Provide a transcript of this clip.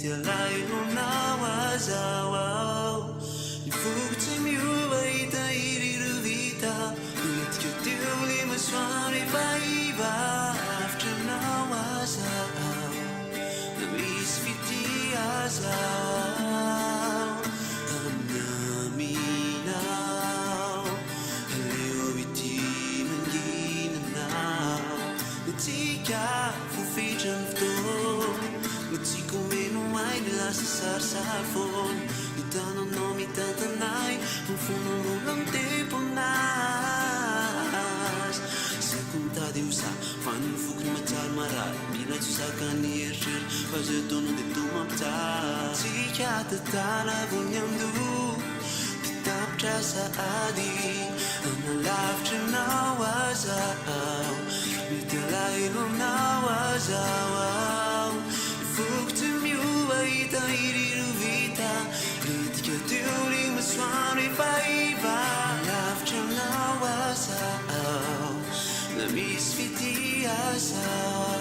layo nawazawao Ifuktsimiuvaita iriruvita Ulitkutuli maswari vaiva After nawazao Namisviti azao Anaminaw Halioviti manginanaw Natika fufijam vto Natsiko meno ay nilasa sarsafon Itano no mitantanay Ang funo mo ng teponas Sekunta diusa Fanfuk na matar marat Bila susakan ni ershir Pazetono de tumapta Tika tatala bunyamdu Tetap jasa adi Analaf nawazao Bitalailo nawazao Ifuktsimiuvaita iriruvita Litkatuli maswari vaiva Laftra nawazao Namisviti azao